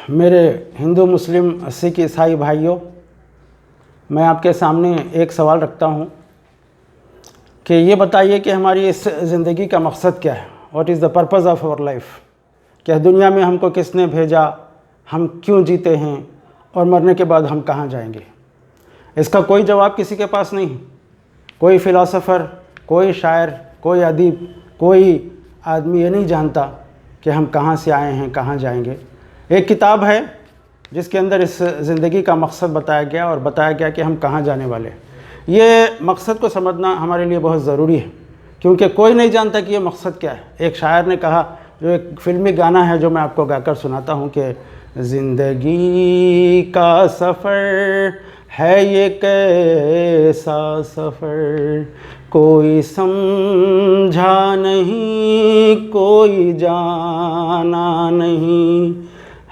میرے ہندو مسلم سکھ عیسائی بھائیوں، میں آپ کے سامنے ایک سوال رکھتا ہوں کہ یہ بتائیے کہ ہماری اس زندگی کا مقصد کیا ہے؟ What is the purpose of our life? کہ دنیا میں ہم کو کس نے بھیجا، ہم کیوں جیتے ہیں، اور مرنے کے بعد ہم کہاں جائیں گے؟ اس کا کوئی جواب کسی کے پاس نہیں۔ کوئی فلاسفر، کوئی شاعر، کوئی ادیب، کوئی آدمی یہ نہیں جانتا کہ ہم کہاں سے آئے ہیں، کہاں جائیں گے۔ ایک کتاب ہے جس کے اندر اس زندگی کا مقصد بتایا گیا اور بتایا گیا کہ ہم کہاں جانے والے ہیں۔ یہ مقصد کو سمجھنا ہمارے لیے بہت ضروری ہے، کیونکہ کوئی نہیں جانتا کہ یہ مقصد کیا ہے۔ ایک شاعر نے کہا، جو ایک فلمی گانا ہے جو میں آپ کو گا کر سناتا ہوں، کہ زندگی کا سفر ہے یہ کیسا سفر، کوئی سمجھا نہیں، کوئی جانا نہیں،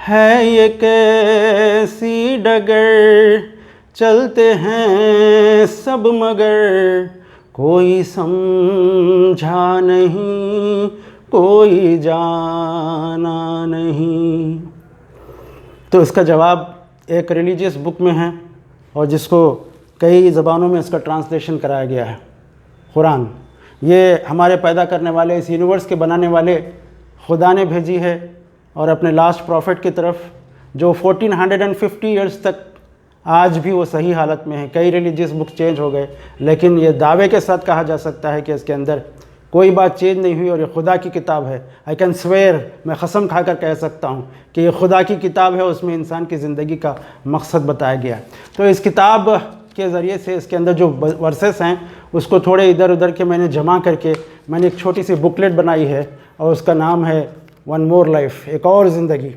ہے یہ کیسی ڈگر، چلتے ہیں سب مگر، کوئی سمجھا نہیں، کوئی جانا نہیں۔ تو اس کا جواب ایک ریلیجیس بک میں ہے، اور جس کو کئی زبانوں میں اس کا ٹرانسلیشن کرایا گیا ہے، قرآن۔ یہ ہمارے پیدا کرنے والے، اس یونیورس کے بنانے والے خدا نے بھیجی ہے، اور اپنے لاسٹ پروفٹ کی طرف، جو 1450 ایئرز تک آج بھی وہ صحیح حالت میں ہے۔ کئی ریلیجیس بک چینج ہو گئے، لیکن یہ دعوے کے ساتھ کہا جا سکتا ہے کہ اس کے اندر کوئی بات چینج نہیں ہوئی، اور یہ خدا کی کتاب ہے۔ آئی کین سویئر، میں قسم کھا کر کہہ سکتا ہوں کہ یہ خدا کی کتاب ہے، اس میں انسان کی زندگی کا مقصد بتایا گیا ہے۔ تو اس کتاب کے ذریعے سے اس کے اندر جو ورسز ہیں، اس کو تھوڑے ادھر ادھر کے میں نے جمع کر کے میں نے ایک چھوٹی سی بکلیٹ بنائی ہے، اور اس کا نام ہے ون مور لائف، ایک اور زندگی۔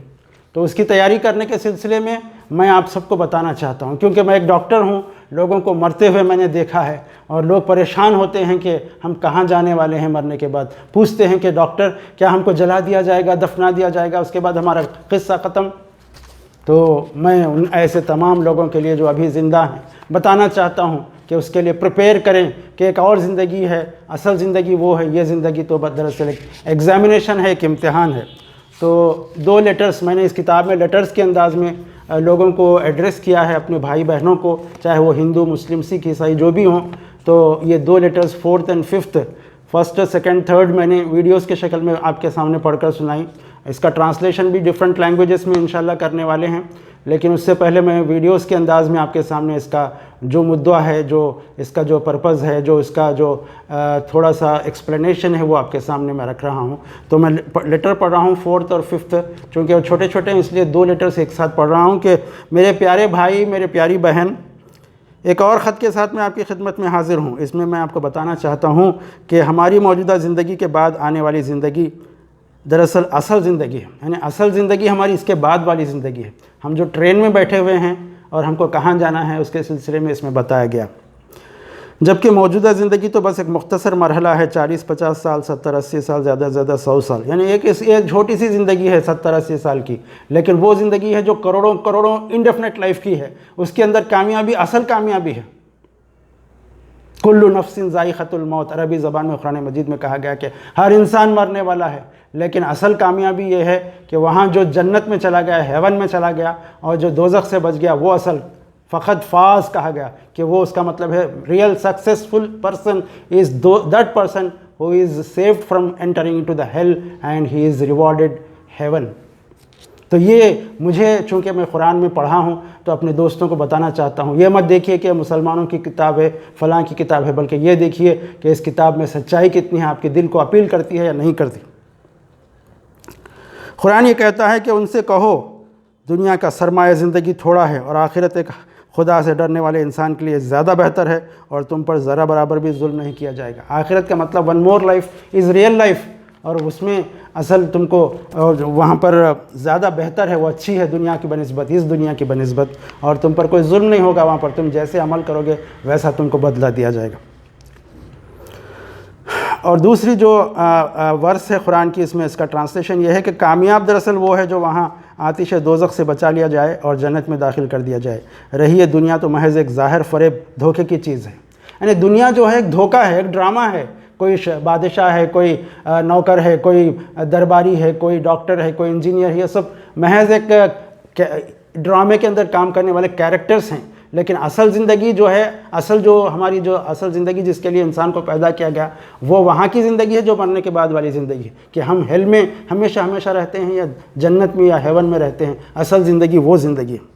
تو اس کی تیاری کرنے کے سلسلے میں میں آپ سب کو بتانا چاہتا ہوں، کیونکہ میں ایک ڈاکٹر ہوں، لوگوں کو مرتے ہوئے میں نے دیکھا ہے، اور لوگ پریشان ہوتے ہیں کہ ہم کہاں جانے والے ہیں مرنے کے بعد۔ پوچھتے ہیں کہ ڈاکٹر، کیا ہم کو جلا دیا جائے گا، دفنا دیا جائے گا، اس کے بعد ہمارا قصہ ختم؟ تو میں ان ایسے تمام لوگوں کے لیے جو ابھی زندہ ہیں بتانا چاہتا ہوں کہ اس کے لیے پریپیئر کریں، کہ ایک اور زندگی ہے، اصل زندگی وہ ہے، یہ زندگی تو دراصل ایک ایگزامینیشن ہے، ایک امتحان ہے۔ تو 2 لیٹرز میں نے اس کتاب میں لیٹرز کے انداز میں لوگوں کو ایڈریس کیا ہے، اپنے بھائی بہنوں کو، چاہے وہ ہندو، مسلم، سکھ، عیسائی جو بھی ہوں۔ تو یہ 2 لیٹرز 4th اور 5th، 1st، 2nd، 3rd میں نے ویڈیوز کے شکل میں آپ کے سامنے پڑھ کر سنائی۔ اس کا ٹرانسلیشن بھی ڈیفرنٹ لینگویجز میں انشاءاللہ کرنے والے ہیں، لیکن اس سے پہلے میں ویڈیوز کے انداز میں آپ کے سامنے اس کا جو مدعا ہے، جو اس کا جو پرپز ہے، جو اس کا جو تھوڑا سا ایکسپلینیشن ہے، وہ آپ کے سامنے میں رکھ رہا ہوں۔ تو میں لیٹر پڑھ رہا ہوں 4th اور 5th، چونکہ وہ چھوٹے چھوٹے ہیں، اس لیے 2 لیٹرز ایک ساتھ پڑھ رہا ہوں کہ میرے پیارے بھائی، میرے پیاری بہن، ایک اور خط کے ساتھ میں آپ کی خدمت میں حاضر ہوں۔ اس میں آپ کو بتانا چاہتا ہوں کہ ہماری موجودہ زندگی کے بعد آنے والی زندگی دراصل اصل زندگی ہے، یعنی اصل زندگی ہماری اس کے بعد والی زندگی ہے۔ ہم جو ٹرین میں بیٹھے ہوئے ہیں اور ہم کو کہاں جانا ہے، اس کے سلسلے میں اس میں بتایا گیا۔ جبکہ موجودہ زندگی تو بس ایک مختصر مرحلہ ہے، 40-50 سال، 70-80 سال، زیادہ سے زیادہ 100 سال، یعنی ایک چھوٹی سی زندگی ہے 70-80 سال کی، لیکن وہ زندگی ہے جو کروڑوں کروڑوں انڈیفینٹ لائف کی ہے۔ اس کے اندر کامیابی، اصل کامیابی ہے۔ کل نفس ذائقۃ الموت، عربی زبان میں قرآن مجید میں کہا گیا کہ ہر انسان مرنے والا ہے، لیکن اصل کامیابی یہ ہے کہ وہاں جو جنت میں چلا گیا، ہیون میں چلا گیا، اور جو دوزخ سے بچ گیا، وہ اصل فقط فاز کہا گیا، کہ وہ اس کا مطلب ہے real successful person is that person who is saved from entering into the hell and he is rewarded heaven. تو یہ مجھے، چونکہ میں قرآن میں پڑھا ہوں، تو اپنے دوستوں کو بتانا چاہتا ہوں، یہ مت دیکھیے کہ مسلمانوں کی کتاب ہے، فلاں کی کتاب ہے، بلکہ یہ دیکھیے کہ اس کتاب میں سچائی کتنی ہے، آپ کے دل کو اپیل کرتی ہے یا نہیں کرتی۔ قرآن یہ کہتا ہے کہ ان سے کہو، دنیا کا سرمایہ زندگی تھوڑا ہے، اور آخرت ایک خدا سے ڈرنے والے انسان کے لیے زیادہ بہتر ہے، اور تم پر ذرا برابر بھی ظلم نہیں کیا جائے گا۔ آخرت کا مطلب one more life is real life, اور اس میں اصل تم کو وہاں پر زیادہ بہتر ہے، وہ اچھی ہے دنیا کی بنسبت، اس دنیا کی بنسبت، اور تم پر کوئی ظلم نہیں ہوگا وہاں پر، تم جیسے عمل کرو گے ویسا تم کو بدلہ دیا جائے گا۔ اور دوسری جو ورس ہے قرآن کی، اس میں اس کا ٹرانسلیشن یہ ہے کہ کامیاب دراصل وہ ہے جو وہاں آتش دوزخ سے بچا لیا جائے اور جنت میں داخل کر دیا جائے۔ رہی ہے دنیا تو محض ایک ظاہر فریب، دھوکے کی چیز ہے۔ یعنی دنیا جو ہے ایک دھوکہ ہے، ایک ڈرامہ ہے۔ کوئی بادشاہ ہے، کوئی نوکر ہے، کوئی درباری ہے، کوئی ڈاکٹر ہے، کوئی انجینئر ہے، یہ سب محض ایک ڈرامے کے اندر کام کرنے والے کیریکٹرز ہیں، لیکن اصل زندگی جو ہے، ہماری جو اصل زندگی جس کے لیے انسان کو پیدا کیا گیا، وہ وہاں کی زندگی ہے جو مرنے کے بعد والی زندگی ہے، کہ ہم ہیل میں ہمیشہ ہمیشہ رہتے ہیں یا جنت میں یا ہیون میں رہتے ہیں۔ اصل زندگی وہ زندگی ہے۔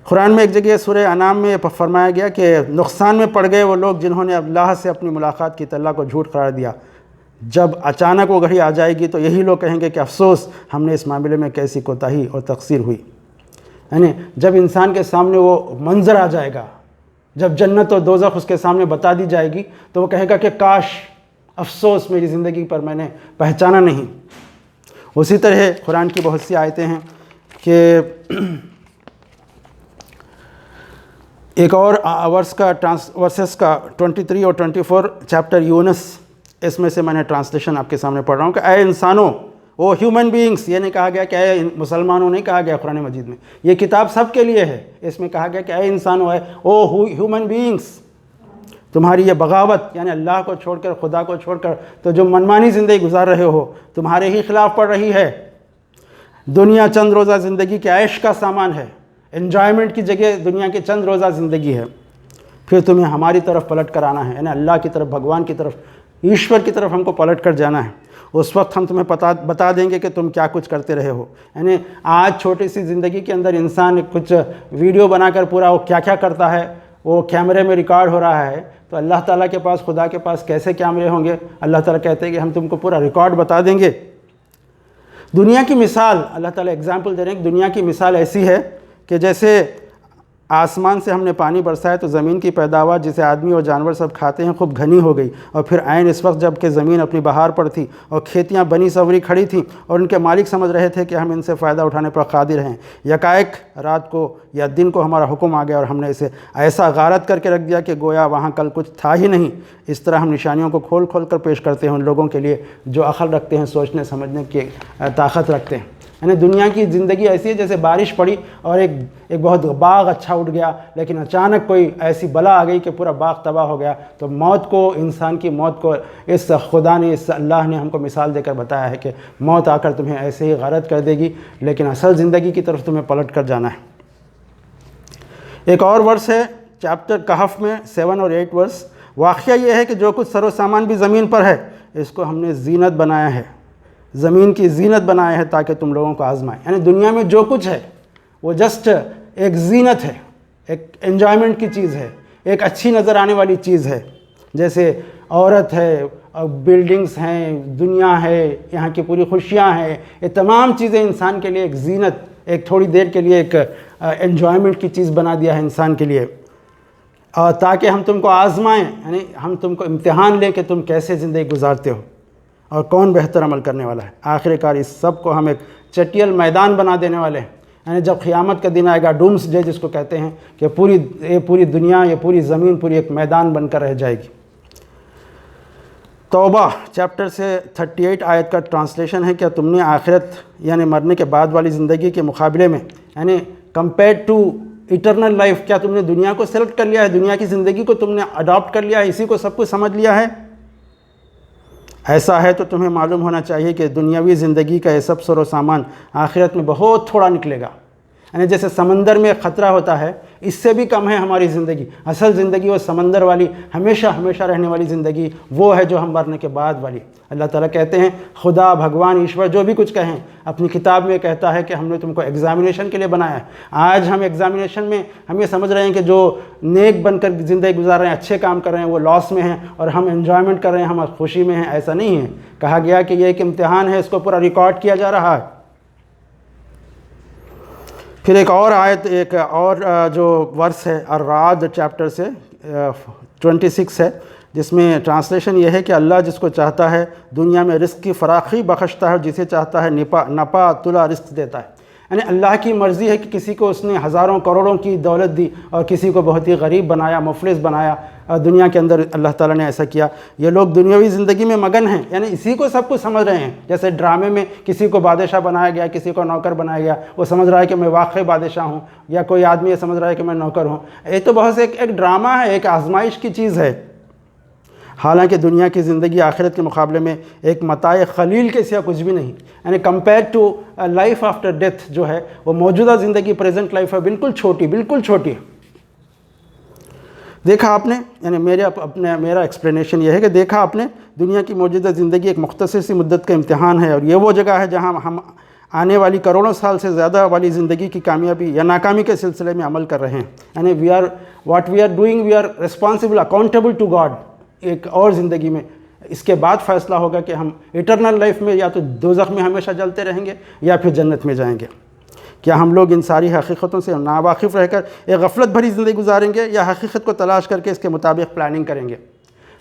قرآن میں ایک جگہ سورہ انعام میں فرمایا گیا کہ نقصان میں پڑ گئے وہ لوگ جنہوں نے اللہ سے اپنی ملاقات کی اللہ کو جھوٹ قرار دیا۔ جب اچانک وہ گھڑی آ جائے گی تو یہی لوگ کہیں گے کہ افسوس ہم نے اس معاملے میں کیسی کوتاہی اور تقصیر ہوئی۔ یعنی جب انسان کے سامنے وہ منظر آ جائے گا، جب جنت اور دوزخ اس کے سامنے بتا دی جائے گی، تو وہ کہے گا کہ کاش، افسوس میری زندگی پر میں نے پہچانا نہیں۔ اسی طرح قرآن کی بہت سی آیتیں ہیں کہ ایک اور ورسز کا 23 اور 24 چیپٹر یونس، اس میں سے میں نے ٹرانسلیشن آپ کے سامنے پڑھ رہا ہوں کہ اے انسانوں، او ہیومن بینگس، یہ نہیں کہا گیا کہ اے مسلمانوں، نہیں کہا گیا قرآن مجید میں، یہ کتاب سب کے لیے ہے۔ اس میں کہا گیا کہ اے انسانوں، او ہیومن بینگس، تمہاری یہ بغاوت، یعنی اللہ کو چھوڑ کر، خدا کو چھوڑ کر تو جو منمانی زندگی گزار رہے ہو، تمہارے ہی خلاف پڑ رہی ہے۔ دنیا چند روزہ زندگی کے عیش کا سامان ہے، انجوائمنٹ کی جگہ دنیا کی چند روزہ زندگی ہے، پھر تمہیں ہماری طرف پلٹ کر آنا ہے، یعنی اللہ کی طرف، بھگوان کی طرف، ایشور کی طرف ہم کو پلٹ کر جانا ہے۔ اس وقت ہم تمہیں بتا دیں گے کہ تم کیا کچھ کرتے رہے ہو۔ یعنی آج چھوٹی سی زندگی کے اندر انسان کچھ ویڈیو بنا کر پورا وہ کیا کیا کرتا ہے وہ کیمرے میں ریکارڈ ہو رہا ہے، تو اللہ تعالیٰ کے پاس، خدا کے پاس کیسے کیمرے ہوں گے؟ اللہ تعالیٰ کہتے ہیں کہ ہم تم کو پورا ریکارڈ بتا دیں گے۔ دنیا کی مثال، اللہ تعالیٰ اگزامپل دے رہے ہیں کہ دنیا کی مثال ایسی ہے کہ جیسے آسمان سے ہم نے پانی برسایا تو زمین کی پیداوار جسے آدمی اور جانور سب کھاتے ہیں خوب گھنی ہو گئی، اور پھر عین اس وقت جب کہ زمین اپنی بہار پر تھی اور کھیتیاں بنی سوری کھڑی تھیں اور ان کے مالک سمجھ رہے تھے کہ ہم ان سے فائدہ اٹھانے پر قادر ہیں، یکایک رات کو یا دن کو ہمارا حکم آ گیا اور ہم نے اسے ایسا غارت کر کے رکھ دیا کہ گویا وہاں کل کچھ تھا ہی نہیں۔ اس طرح ہم نشانیوں کو کھول کھول کر پیش کرتے ہیں ان لوگوں کے لیے جو عقل رکھتے ہیں، سوچنے سمجھنے کی طاقت رکھتے ہیں۔ یعنی دنیا کی زندگی ایسی ہے جیسے بارش پڑی اور ایک بہت باغ اچھا اٹھ گیا، لیکن اچانک کوئی ایسی بلا آ گئی کہ پورا باغ تباہ ہو گیا۔ تو موت کو، انسان کی موت کو اس خدا نے، اس اللہ نے ہم کو مثال دے کر بتایا ہے کہ موت آ کر تمہیں ایسے ہی غارت کر دے گی، لیکن اصل زندگی کی طرف تمہیں پلٹ کر جانا ہے۔ ایک اور ورس ہے چیپٹر کہف میں 7 اور 8 ورس۔ واقعہ یہ ہے کہ جو کچھ سر و سامان بھی زمین پر ہے اس کو ہم نے زینت بنایا ہے، زمین کی زینت بنایا ہے تاکہ تم لوگوں کو آزمائیں۔ یعنی دنیا میں جو کچھ ہے وہ جسٹ ایک زینت ہے، ایک انجوائمنٹ کی چیز ہے، ایک اچھی نظر آنے والی چیز ہے، جیسے عورت ہے، بلڈنگز ہیں، دنیا ہے، یہاں کی پوری خوشیاں ہیں، یہ تمام چیزیں انسان کے لیے ایک زینت، ایک تھوڑی دیر کے لیے ایک انجوائمنٹ کی چیز بنا دیا ہے انسان کے لیے، اور تاکہ ہم تم کو آزمائیں، یعنی ہم تم کو امتحان لیں کہ تم کیسے زندگی گزارتے ہو اور کون بہتر عمل کرنے والا ہے۔ آخر کار اس سب کو ہم ایک چٹیل میدان بنا دینے والے ہیں، یعنی جب قیامت کا دن آئے گا، ڈومس ڈے جس کو کہتے ہیں، کہ پوری دنیا، یہ پوری زمین پوری ایک میدان بن کر رہ جائے گی۔ توبہ چیپٹر سے 38 آیت کا ٹرانسلیشن ہے کہ تم نے آخرت یعنی مرنے کے بعد والی زندگی کے مقابلے میں، یعنی کمپیئرڈ ٹو ایٹرنل لائف، کیا تم نے دنیا کو سلیکٹ کر لیا ہے، دنیا کی زندگی کو تم نے اڈاپٹ کر لیا ہے، اسی کو سب کچھ سمجھ لیا ہے؟ ایسا ہے تو تمہیں معلوم ہونا چاہیے کہ دنیاوی زندگی کا یہ سب سر و سامان آخرت میں بہت تھوڑا نکلے گا۔ یعنی جیسے سمندر میں خطرہ ہوتا ہے، اس سے بھی کم ہے ہماری زندگی۔ اصل زندگی وہ سمندر والی، ہمیشہ ہمیشہ رہنے والی زندگی وہ ہے جو ہم مرنے کے بعد والی۔ اللہ تعالیٰ کہتے ہیں، خدا، بھگوان، ایشور جو بھی کچھ کہیں، اپنی کتاب میں کہتا ہے کہ ہم نے تم کو ایگزامینیشن کے لیے بنایا ہے۔ آج ہم ایگزامینیشن میں ہم یہ سمجھ رہے ہیں کہ جو نیک بن کر زندگی گزار رہے ہیں، اچھے کام کر رہے ہیں، وہ لاس میں ہیں، اور ہم انجوائمنٹ کر رہے ہیں، ہم خوشی میں ہیں۔ ایسا نہیں ہے، کہا گیا کہ یہ ایک امتحان ہے، اس کو پورا ریکارڈ کیا جا رہا ہے۔ پھر ایک اور آیت، ایک اور جو ورس ہے الرعد چیپٹر سے 26 ہے، جس میں ٹرانسلیشن یہ ہے کہ اللہ جس کو چاہتا ہے دنیا میں رزق کی فراخی بخشتا ہے، جسے چاہتا ہے نپا تلا رزق دیتا ہے۔ یعنی اللہ کی مرضی ہے کہ کسی کو اس نے ہزاروں کروڑوں کی دولت دی اور کسی کو بہت ہی غریب بنایا، مفلس بنایا۔ دنیا کے اندر اللہ تعالیٰ نے ایسا کیا۔ یہ لوگ دنیاوی زندگی میں مگن ہیں، یعنی اسی کو سب کچھ سمجھ رہے ہیں۔ جیسے ڈرامے میں کسی کو بادشاہ بنایا گیا، کسی کو نوکر بنایا گیا، وہ سمجھ رہا ہے کہ میں واقعی بادشاہ ہوں، یا کوئی آدمی یہ سمجھ رہا ہے کہ میں نوکر ہوں۔ یہ تو بہت سے ایک ڈرامہ ہے، ایک آزمائش کی چیز ہے۔ حالانکہ دنیا کی زندگی آخرت کے مقابلے میں ایک متاع قلیل کے سوا کچھ بھی نہیں، یعنی compare to life after death جو ہے وہ موجودہ زندگی پریزنٹ لائف ہے بالکل چھوٹی ہے۔ دیکھا آپ نے، یعنی میرا ایکسپلینیشن یہ ہے کہ دیکھا آپ نے دنیا کی موجودہ زندگی ایک مختصر سی مدت کا امتحان ہے، اور یہ وہ جگہ ہے جہاں ہم آنے والی کروڑوں سال سے زیادہ والی زندگی کی کامیابی یا ناکامی کے سلسلے میں عمل کر رہے ہیں۔ یعنی we are doing we are responsible accountable to God ایک اور زندگی میں۔ اس کے بعد فیصلہ ہوگا کہ ہم ایٹرنل لائف میں یا تو دوزخ میں ہمیشہ جلتے رہیں گے یا پھر جنت میں جائیں گے۔ کیا ہم لوگ ان ساری حقیقتوں سے ناواقف رہ کر ایک غفلت بھری زندگی گزاریں گے یا حقیقت کو تلاش کر کے اس کے مطابق پلاننگ کریں گے؟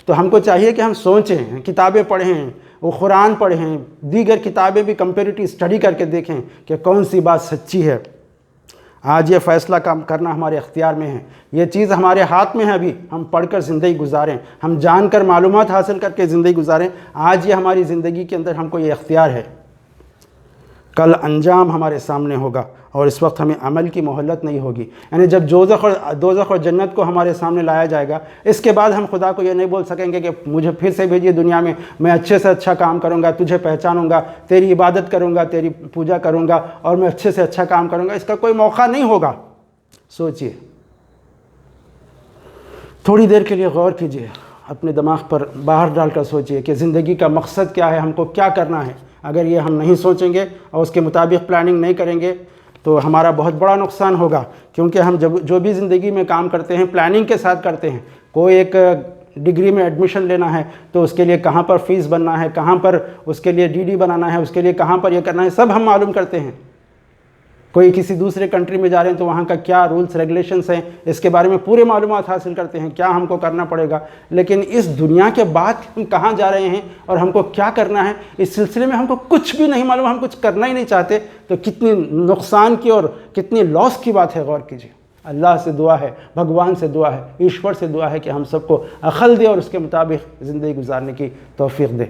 تو ہم کو چاہیے کہ ہم سوچیں، کتابیں پڑھیں، وہ قرآن پڑھیں، دیگر کتابیں بھی کمپیریٹیو اسٹڈی کر کے دیکھیں کہ کون سی بات سچی ہے۔ آج یہ فیصلہ کرنا ہمارے اختیار میں ہے، یہ چیز ہمارے ہاتھ میں ہے، ابھی ہم پڑھ کر زندگی گزاریں، ہم جان کر معلومات حاصل کر کے زندگی گزاریں۔ آج یہ ہماری زندگی کے اندر ہم کو یہ اختیار ہے، کل انجام ہمارے سامنے ہوگا اور اس وقت ہمیں عمل کی مہلت نہیں ہوگی۔ یعنی جب دوزخ اور جنت کو ہمارے سامنے لایا جائے گا، اس کے بعد ہم خدا کو یہ نہیں بول سکیں گے کہ مجھے پھر سے بھیجیے دنیا میں اچھے سے اچھا کام کروں گا، تجھے پہچانوں گا، تیری عبادت کروں گا، تیری پوجا کروں گا اور میں اچھے سے اچھا کام کروں گا۔ اس کا کوئی موقع نہیں ہوگا۔ سوچئے، تھوڑی دیر کے لیے غور کیجئے، اپنے دماغ پر باہر ڈال کر سوچئے کہ زندگی کا مقصد کیا ہے، ہم کو کیا کرنا ہے۔ اگر یہ ہم نہیں سوچیں گے اور اس کے مطابق پلاننگ نہیں کریں گے تو ہمارا بہت بڑا نقصان ہوگا، کیونکہ ہم جو بھی زندگی میں کام کرتے ہیں پلاننگ کے ساتھ کرتے ہیں۔ کوئی ایک ڈگری میں ایڈمیشن لینا ہے تو اس کے لیے کہاں پر فیس بننا ہے، کہاں پر اس کے لیے ڈی بنانا ہے، اس کے لیے کہاں پر یہ کرنا ہے، سب ہم معلوم کرتے ہیں۔ کوئی کسی دوسرے کنٹری میں جا رہے ہیں تو وہاں کا کیا رولز ریگولیشنز ہیں، اس کے بارے میں پورے معلومات حاصل کرتے ہیں، کیا ہم کو کرنا پڑے گا۔ لیکن اس دنیا کے بعد ہم کہاں جا رہے ہیں اور ہم کو کیا کرنا ہے، اس سلسلے میں ہم کو کچھ بھی نہیں معلوم، ہم کچھ کرنا ہی نہیں چاہتے، تو کتنی نقصان کی اور کتنی لاس کی بات ہے، غور کیجیے۔ اللہ سے دعا ہے، بھگوان سے دعا ہے، ایشور سے دعا ہے کہ ہم سب کو عقل دے اور اس کے مطابق زندگی گزارنے کی توفیق دے۔